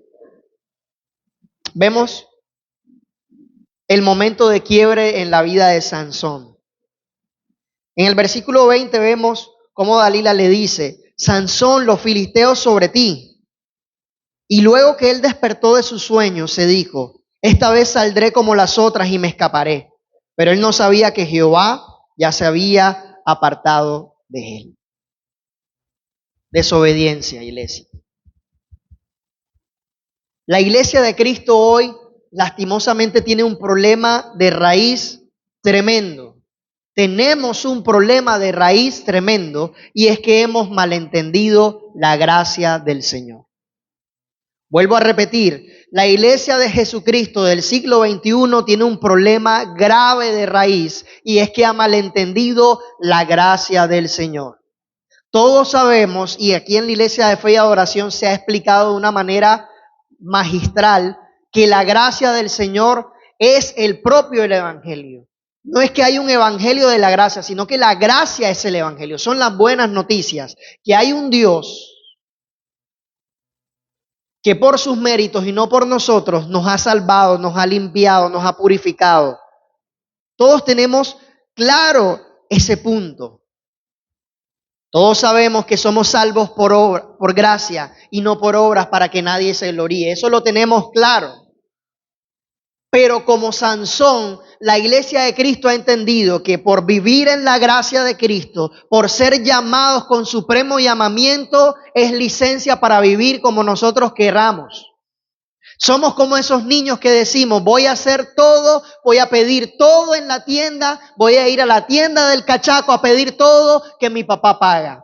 Speaker 2: vemos el momento de quiebre en la vida de Sansón. En el versículo 20 vemos cómo Dalila le dice: Sansón, los filisteos sobre ti. Y luego que él despertó de su sueño, se dijo: esta vez saldré como las otras y me escaparé. Pero él no sabía que Jehová ya se había apartado de él. Desobediencia, iglesia. La iglesia de Cristo hoy, lastimosamente, tiene un problema de raíz tremendo. Tenemos un problema de raíz tremendo, y es que hemos malentendido la gracia del Señor. Vuelvo a repetir, la iglesia de Jesucristo del siglo XXI tiene un problema grave de raíz, y es que ha malentendido la gracia del Señor. Todos sabemos, y aquí en la iglesia de fe y adoración se ha explicado de una manera magistral, que la gracia del Señor es el propio del Evangelio. No es que hay un evangelio de la gracia, sino que la gracia es el evangelio. Son las buenas noticias, que hay un Dios que por sus méritos y no por nosotros nos ha salvado, nos ha limpiado, nos ha purificado. Todos tenemos claro ese punto. Todos sabemos que somos salvos por gracia y no por obras para que nadie se gloríe. Eso lo tenemos claro. Pero como Sansón, la iglesia de Cristo ha entendido que por vivir en la gracia de Cristo, por ser llamados con supremo llamamiento, es licencia para vivir como nosotros queramos. Somos como esos niños que decimos: voy a hacer todo, voy a pedir todo en la tienda, voy a ir a la tienda del cachaco a pedir todo que mi papá paga.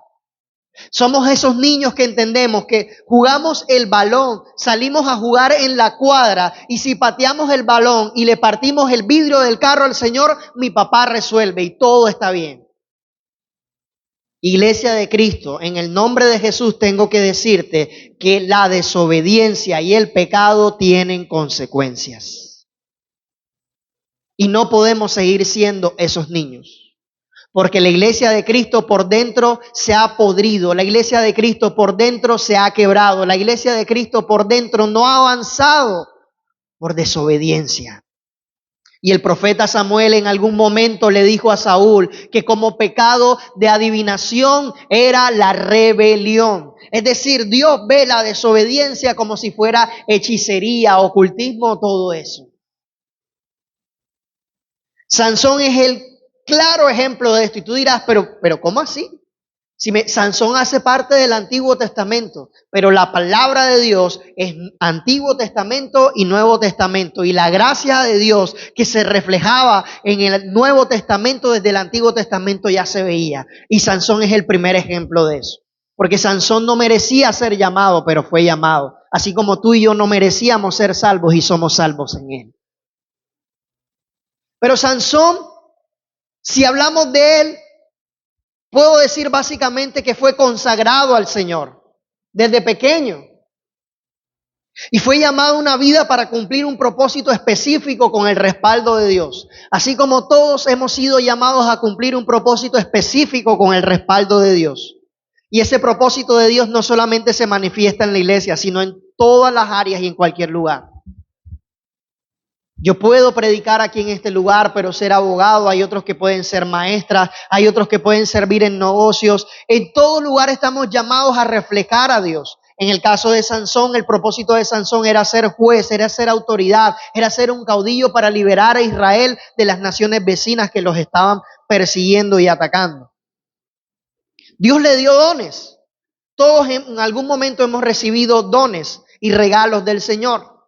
Speaker 2: Somos esos niños que entendemos que jugamos el balón, salimos a jugar en la cuadra, y si pateamos el balón y le partimos el vidrio del carro al Señor, mi papá resuelve y todo está bien. Iglesia de Cristo, en el nombre de Jesús tengo que decirte que la desobediencia y el pecado tienen consecuencias. Y no podemos seguir siendo esos niños. Porque la iglesia de Cristo por dentro se ha podrido, la iglesia de Cristo por dentro se ha quebrado, la iglesia de Cristo por dentro no ha avanzado por desobediencia. Y el profeta Samuel en algún momento le dijo a Saúl que como pecado de adivinación era la rebelión. Es decir, Dios ve la desobediencia como si fuera hechicería, ocultismo, todo eso. Sansón es el claro ejemplo de esto. Y tú dirás, pero ¿cómo así? Sansón hace parte del Antiguo Testamento, pero la palabra de Dios es Antiguo Testamento y Nuevo Testamento. Y la gracia de Dios que se reflejaba en el Nuevo Testamento desde el Antiguo Testamento ya se veía. Y Sansón es el primer ejemplo de eso. Porque Sansón no merecía ser llamado, pero fue llamado. Así como tú y yo no merecíamos ser salvos y somos salvos en él. Pero Sansón, si hablamos de él, puedo decir básicamente que fue consagrado al Señor desde pequeño. Y fue llamado a una vida para cumplir un propósito específico con el respaldo de Dios. Así como todos hemos sido llamados a cumplir un propósito específico con el respaldo de Dios. Y ese propósito de Dios no solamente se manifiesta en la iglesia, sino en todas las áreas y en cualquier lugar. Yo puedo predicar aquí en este lugar, pero ser abogado, hay otros que pueden ser maestras, hay otros que pueden servir en negocios. En todo lugar estamos llamados a reflejar a Dios. En el caso de Sansón, el propósito de Sansón era ser juez, era ser autoridad, era ser un caudillo para liberar a Israel de las naciones vecinas que los estaban persiguiendo y atacando. Dios le dio dones. Todos en algún momento hemos recibido dones y regalos del Señor.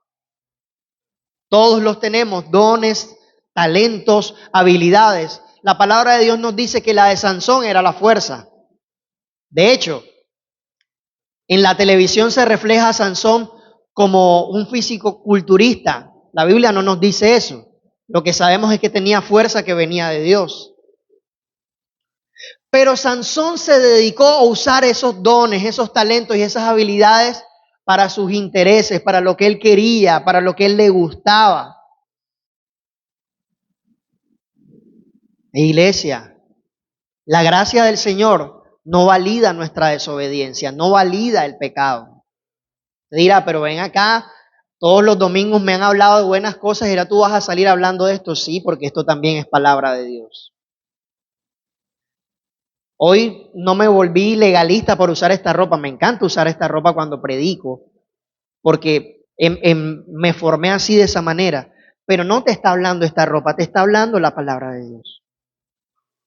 Speaker 2: Todos los tenemos, dones, talentos, habilidades. La palabra de Dios nos dice que la de Sansón era la fuerza. De hecho, en la televisión se refleja a Sansón como un físico-culturista. La Biblia no nos dice eso. Lo que sabemos es que tenía fuerza que venía de Dios. Pero Sansón se dedicó a usar esos dones, esos talentos y esas habilidades para sus intereses, para lo que él quería, para lo que él le gustaba. Iglesia, la gracia del Señor no valida nuestra desobediencia, no valida el pecado. Te dirá, pero ven acá, todos los domingos me han hablado de buenas cosas y ahora tú vas a salir hablando de esto. Sí, porque esto también es palabra de Dios. Hoy no me volví legalista por usar esta ropa. Me encanta usar esta ropa cuando predico, porque me formé así de esa manera. Pero no te está hablando esta ropa, te está hablando la palabra de Dios.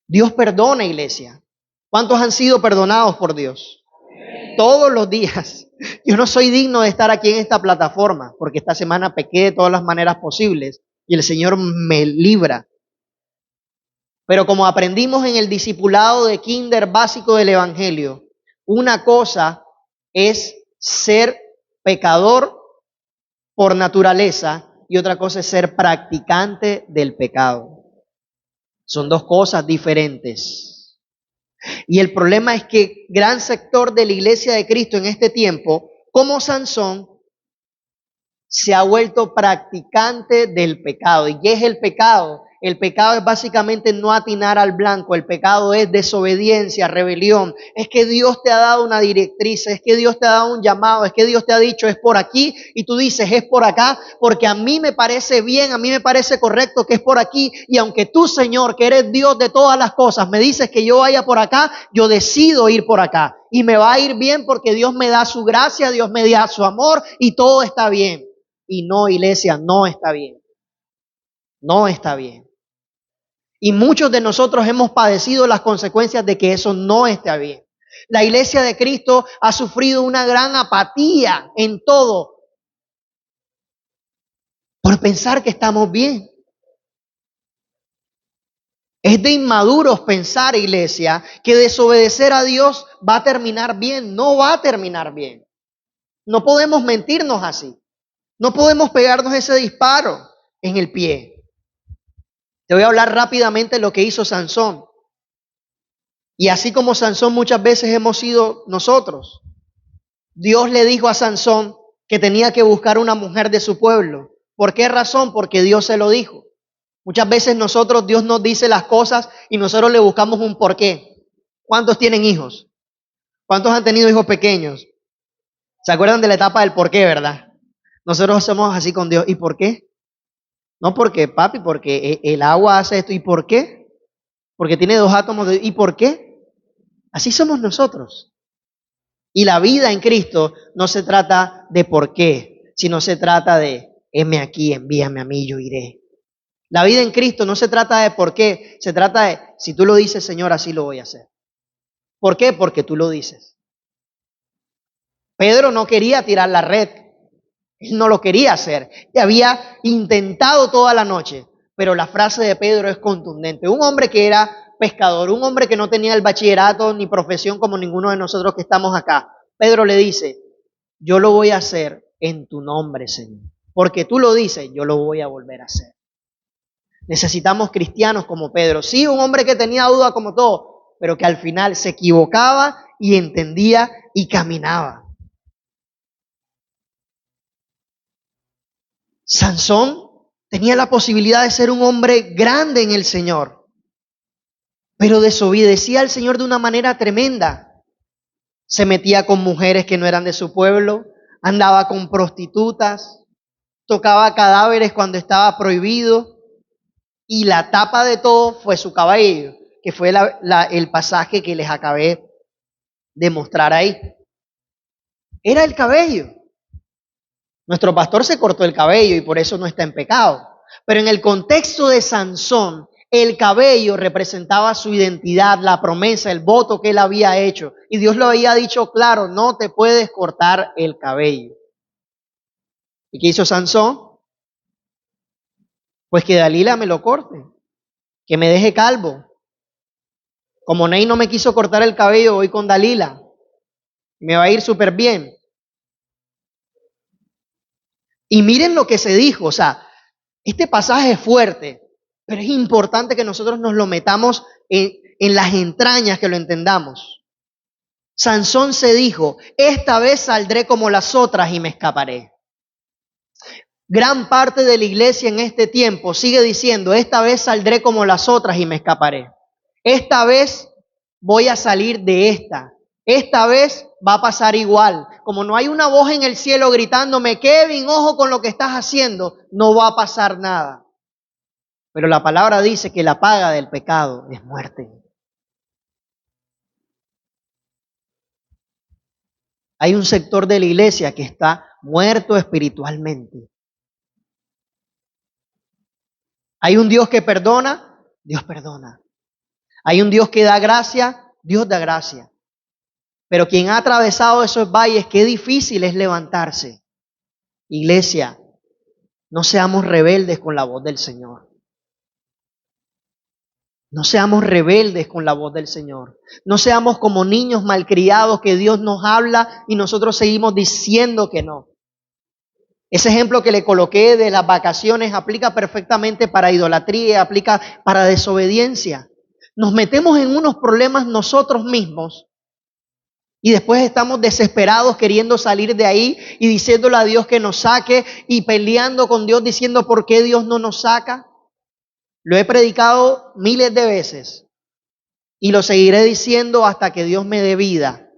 Speaker 2: Dios perdona, iglesia. ¿Cuántos han sido perdonados por Dios? Todos los días. Yo no soy digno de estar aquí en esta plataforma, porque esta semana pequé de todas las maneras posibles y el Señor me libra. Pero como aprendimos en el discipulado de kinder básico del Evangelio, una cosa es ser pecador por naturaleza y otra cosa es ser practicante del pecado. Son dos cosas diferentes. Y el problema es que gran sector de la iglesia de Cristo en este tiempo, como Sansón, se ha vuelto practicante del pecado. ¿Y qué es el pecado? El pecado es básicamente no atinar al blanco. El pecado es desobediencia, rebelión. Es que Dios te ha dado una directriz, es que Dios te ha dado un llamado, es que Dios te ha dicho es por aquí y tú dices es por acá porque a mí me parece bien, a mí me parece correcto que es por aquí y aunque tú, Señor, que eres Dios de todas las cosas, me dices que yo vaya por acá, yo decido ir por acá y me va a ir bien porque Dios me da su gracia, Dios me da su amor y todo está bien. Y no, iglesia, no está bien. No está bien. Y muchos de nosotros hemos padecido las consecuencias de que eso no está bien. La iglesia de Cristo ha sufrido una gran apatía en todo por pensar que estamos bien. Es de inmaduros pensar, iglesia, que desobedecer a Dios va a terminar bien. No va a terminar bien. No podemos mentirnos así. No podemos pegarnos ese disparo en el pie. Te voy a hablar rápidamente de lo que hizo Sansón. Y así como Sansón muchas veces hemos sido nosotros. Dios le dijo a Sansón que tenía que buscar una mujer de su pueblo. ¿Por qué razón? Porque Dios se lo dijo. Muchas veces nosotros, Dios nos dice las cosas y nosotros le buscamos un porqué. ¿Cuántos tienen hijos? ¿Cuántos han tenido hijos pequeños? ¿Se acuerdan de la etapa del porqué, verdad? Nosotros somos así con Dios. ¿Y por qué? No porque, papi, porque el agua hace esto. ¿Y por qué? Porque tiene dos átomos de... ¿Y por qué? Así somos nosotros. Y la vida en Cristo no se trata de por qué, sino se trata de, heme aquí, envíame a mí, yo iré. La vida en Cristo no se trata de por qué, se trata de, si tú lo dices, Señor, así lo voy a hacer. ¿Por qué? Porque tú lo dices. Pedro no quería tirar la red. Él no lo quería hacer. Y había intentado toda la noche. Pero la frase de Pedro es contundente. Un hombre que era pescador, un hombre que no tenía el bachillerato ni profesión como ninguno de nosotros que estamos acá. Pedro le dice, yo lo voy a hacer en tu nombre, Señor. Porque tú lo dices, yo lo voy a volver a hacer. Necesitamos cristianos como Pedro. Sí, un hombre que tenía duda como todo, pero que al final se equivocaba y entendía y caminaba. Sansón tenía la posibilidad de ser un hombre grande en el Señor, pero desobedecía al Señor de una manera tremenda. Se metía con mujeres que no eran de su pueblo, andaba con prostitutas, tocaba cadáveres cuando estaba prohibido y la tapa de todo fue su cabello, que fue el pasaje que les acabé de mostrar ahí. Era el cabello. Nuestro pastor se cortó el cabello y por eso no está en pecado. Pero en el contexto de Sansón, el cabello representaba su identidad, la promesa, el voto que él había hecho. Y Dios lo había dicho claro, no te puedes cortar el cabello. ¿Y qué hizo Sansón? Pues que Dalila me lo corte, que me deje calvo. Como Ney no me quiso cortar el cabello, voy con Dalila. Me va a ir súper bien. Y miren lo que se dijo, o sea, este pasaje es fuerte, pero es importante que nosotros nos lo metamos en las entrañas, que lo entendamos. Sansón se dijo, esta vez saldré como las otras y me escaparé. Gran parte de la iglesia en este tiempo sigue diciendo, esta vez saldré como las otras y me escaparé. Esta vez voy a salir de esta. Esta vez va a pasar igual. Como no hay una voz en el cielo gritándome, Kevin, ojo con lo que estás haciendo, no va a pasar nada. Pero la palabra dice que la paga del pecado es muerte. Hay un sector de la iglesia que está muerto espiritualmente. Hay un Dios que perdona, Dios perdona. Hay un Dios que da gracia, Dios da gracia. Pero quien ha atravesado esos valles, qué difícil es levantarse. Iglesia, no seamos rebeldes con la voz del Señor. No seamos rebeldes con la voz del Señor. No seamos como niños malcriados que Dios nos habla y nosotros seguimos diciendo que no. Ese ejemplo que le coloqué de las vacaciones aplica perfectamente para idolatría, aplica para desobediencia. Nos metemos en unos problemas nosotros mismos y después estamos desesperados queriendo salir de ahí y diciéndole a Dios que nos saque y peleando con Dios diciendo ¿por qué Dios no nos saca? Lo he predicado miles de veces y lo seguiré diciendo hasta que Dios me dé vida.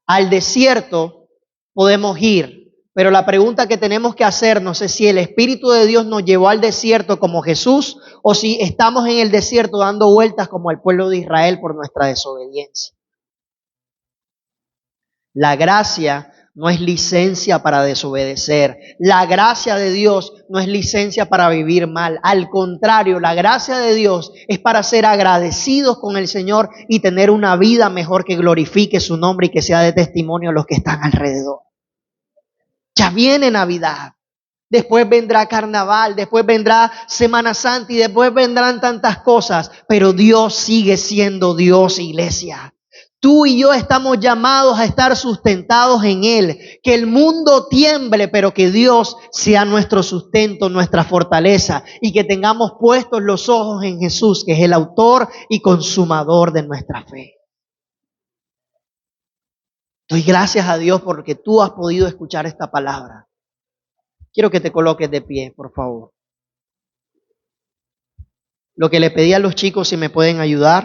Speaker 2: Al desierto podemos ir. Pero la pregunta que tenemos que hacernos es si el Espíritu de Dios nos llevó al desierto como Jesús o si estamos en el desierto dando vueltas como el pueblo de Israel por nuestra desobediencia. La gracia no es licencia para desobedecer. La gracia de Dios no es licencia para vivir mal. Al contrario, la gracia de Dios es para ser agradecidos con el Señor y tener una vida mejor que glorifique su nombre y que sea de testimonio a los que están alrededor. Ya viene Navidad, después vendrá Carnaval, después vendrá Semana Santa y después vendrán tantas cosas, pero Dios sigue siendo Dios, iglesia. Tú y yo estamos llamados a estar sustentados en Él, que el mundo tiemble, pero que Dios sea nuestro sustento, nuestra fortaleza y que tengamos puestos los ojos en Jesús, que es el autor y consumador de nuestra fe. Doy gracias a Dios porque tú has podido escuchar esta palabra. Quiero que te coloques de pie, por favor. Lo que le pedí a los chicos, si me pueden ayudar.